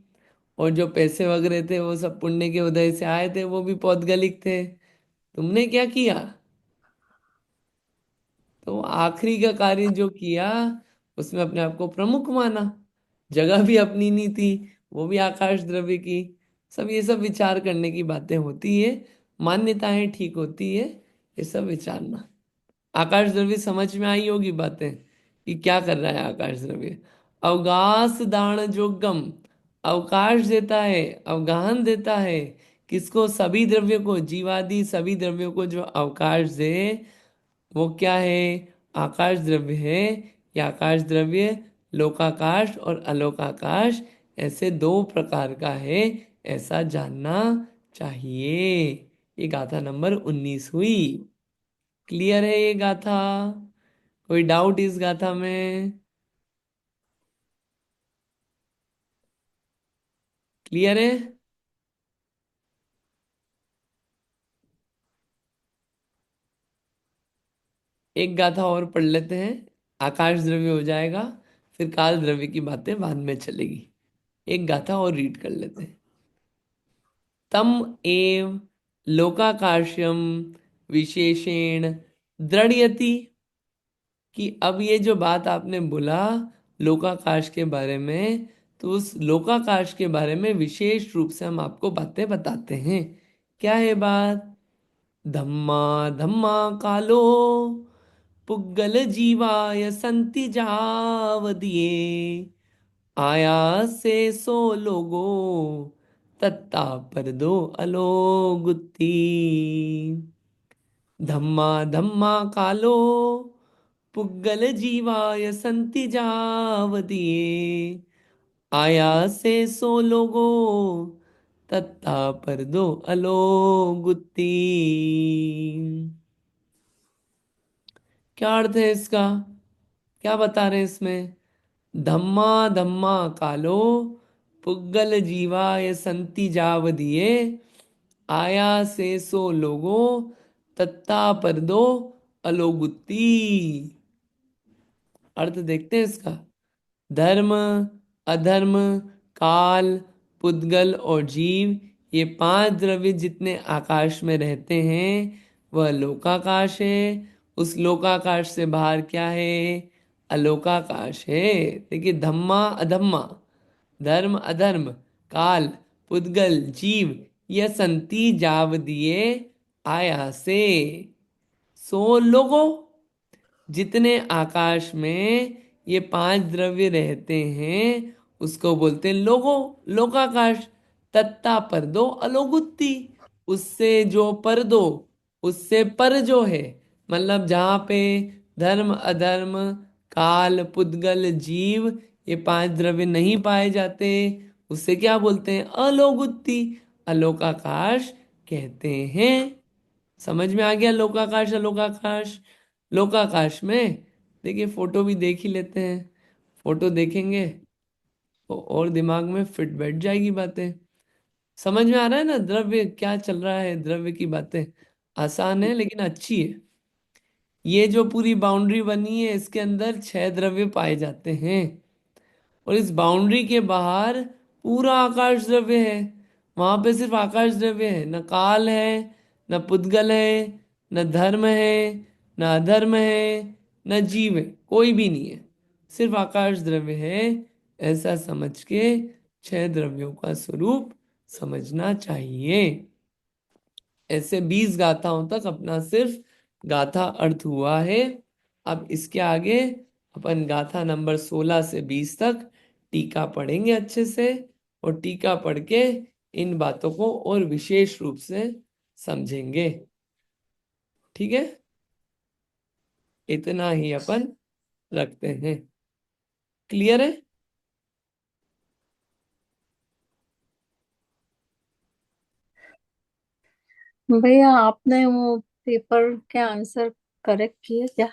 और जो पैसे वगैरह थे वो सब पुण्य के उदय से आए थे, वो भी पौद्गलिक थे। तुमने क्या किया? तो आखिरी का कार्य जो किया उसमें अपने आप को प्रमुख माना। जगह भी अपनी नहीं थी, वो भी आकाश द्रव्य की। सब ये सब विचार करने की बातें होती है, मान्यताएं ठीक होती है, ये सब विचारना। आकाश द्रव्य समझ में आई होगी बातें कि क्या कर रहा है आकाश द्रव्य। अवगास दान जोगम, अवकाश देता है, अवगाहन देता है। किसको? सभी द्रव्यों को, जीवादि सभी द्रव्यों को जो अवकाश दे वो क्या है? आकाश द्रव्य है। या आकाश द्रव्य लोकाकाश और अलोकाकाश ऐसे दो प्रकार का है, ऐसा जानना चाहिए। ये गाथा नंबर 19 हुई। क्लियर है ये गाथा? कोई डाउट इस गाथा में? क्लियर है? एक गाथा और पढ़ लेते हैं, आकाश द्रव्य हो जाएगा। फिर काल द्रव्य की बातें बाद में चलेगी। एक गाथा और रीड कर लेते हैं। तम एव लोकाकाश्यम विशेषेण दृढ़यति। कि अब ये जो बात आपने बोला लोकाकाश के बारे में, तो उस लोकाकाश के बारे में विशेष रूप से हम आपको बातें बताते हैं। क्या है बात? धम्मा धम्मा कालो पुग्गल जीवाय संति जावदिये आया से सो लोगो तत्ता पर दो अलोगुत्ती। धम्मा धम्मा कालो पुग्गल जीवाय संति जावदिये आया से सो लोगो तत्ता पर दो अलोगुत्ती। क्या अर्थ है इसका? क्या बता रहे हैं इसमें? धम्मा धम्मा कालो पुग्गल जीवाय संति जावदिये आया से सो लोगो तत्ता पर दो अलोगुत्ती। अर्थ देखते हैं इसका। धर्म, अधर्म, काल, पुद्गल और जीव, ये पांच द्रव्य जितने आकाश में रहते हैं वह लोकाकाश है। उस लोकाकाश से बाहर क्या है? अलोकाकाश है। देखिए, धम्मा अधम्मा, धर्म अधर्म, काल, पुद्गल, जीव, यह संति जाव दिए आया से। सो लोगो, जितने आकाश में ये पांच द्रव्य रहते हैं उसको बोलते हैं लोगो, लोकाकाश। तत्ता पर दो अलोगुत्ती, उससे जो पर दो, उससे पर जो है, मतलब जहाँ पे धर्म अधर्म काल पुद्गल जीव ये पांच द्रव्य नहीं पाए जाते, उससे क्या बोलते हैं? अलोगुत्ती, अलोकाकाश कहते हैं। समझ में आ गया लोकाकाश अलोकाकाश? लोकाकाश में देखिए, फोटो भी देख ही लेते हैं। फोटो देखेंगे तो और दिमाग में फिट बैठ जाएगी बातें। समझ में आ रहा है ना द्रव्य क्या चल रहा है? द्रव्य की बातें आसान है लेकिन अच्छी है। ये जो पूरी बाउंड्री बनी है इसके अंदर छह द्रव्य पाए जाते हैं, और इस बाउंड्री के बाहर पूरा आकाश द्रव्य है। वहां पे सिर्फ आकाश द्रव्य है, न काल है, न पुद्गल है, न धर्म है, न अधर्म है, न जीव है, कोई भी नहीं है, सिर्फ आकाश द्रव्य है। ऐसा समझ के छह द्रव्यों का स्वरूप समझना चाहिए। ऐसे 20 गाथाओं तक अपना सिर्फ गाथा अर्थ हुआ है। अब इसके आगे अपन गाथा नंबर 16 से 20 तक टीका पढ़ेंगे अच्छे से, और टीका पढ़ के इन बातों को और विशेष रूप से समझेंगे। ठीक है, इतना ही अपन रखते हैं। क्लियर है? भैया आपने वो पेपर के आंसर करेक्ट किए क्या?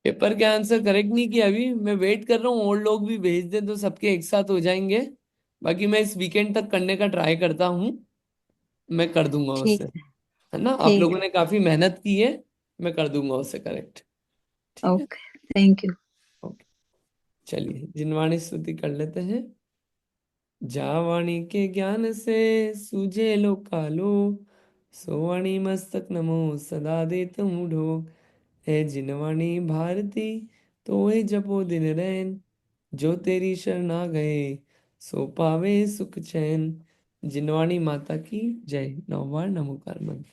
पेपर के आंसर करेक्ट नहीं किया अभी, मैं वेट कर रहा हूँ और लोग भी भेज दें तो सबके एक साथ हो जाएंगे। बाकी मैं इस वीकेंड तक करने का ट्राई करता हूँ, मैं कर दूंगा उससे। ठीक है ना, आप ठीक। लोगों ने काफी मेहनत की है, मैं कर दूंगा उससे करेक्ट। ठीक है, ओके, थैंक यू। ओके। चलिए जिनवाणी स्तुति कर लेते हैं। जावाणी के ज्ञान से सूझे लो कालो, सोवाणी मस्तक नमो सदा दे तुम ढोक। है जिनवाणी भारती तो है जपो दिन रैन, जो तेरी शरण आ गए सो पावे सुख चैन। जिनवाणी माता की जय। नौवार नमोकार मंत्र।